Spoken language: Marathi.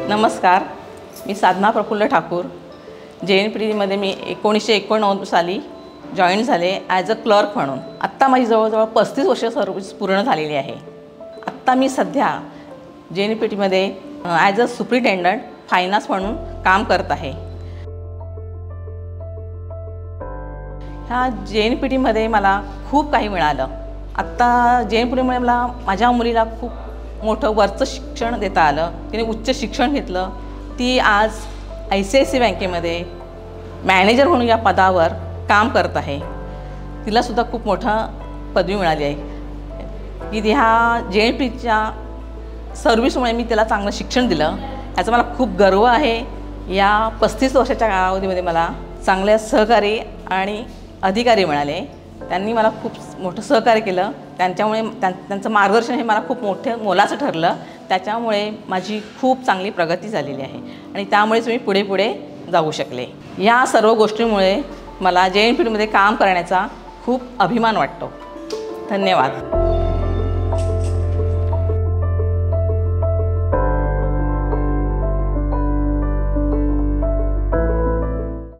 नमस्कार, मी साधना प्रफुल्ल ठाकूर. JNPTमध्ये मी 1989 साली जॉईन झाले ॲज अ क्लर्क म्हणून. आत्ता माझी जवळजवळ 35 वर्ष सर्व्हिस पूर्ण झालेली आहे. आत्ता मी सध्या JNPTमध्ये ॲज अ सुप्रिटेंडंट फायनान्स म्हणून काम करत आहे. ह्या JNPTमध्ये मला खूप काही मिळालं. आत्ता JNPTमुळे मला माझ्या मुलीला खूप मोठं वरचं शिक्षण देता आलं. तिने उच्च शिक्षण घेतलं. ती आज ICICI बँकेमध्ये मॅनेजर म्हणून या पदावर काम करत आहे. तिलासुद्धा खूप मोठं पदवी मिळाली आहे की ह्या JNPTच्या सर्व्हिसमुळे मी तिला चांगलं शिक्षण दिलं. याचा मला खूप गर्व आहे. या 35 वर्षाच्या कालावधीमध्ये मला चांगले सहकारी आणि अधिकारी मिळाले. त्यांनी मला खूप मोठं सहकार्य केलं. त्यांच्यामुळे त्यांचं मार्गदर्शन हे मला खूप मोठं मोलाचं ठरलं. त्याच्यामुळे माझी खूप चांगली प्रगती झालेली आहे आणि त्यामुळेच मी पुढे जाऊ शकले. या सर्व गोष्टींमुळे मला JNPTमध्ये काम करण्याचा खूप अभिमान वाटतो. धन्यवाद.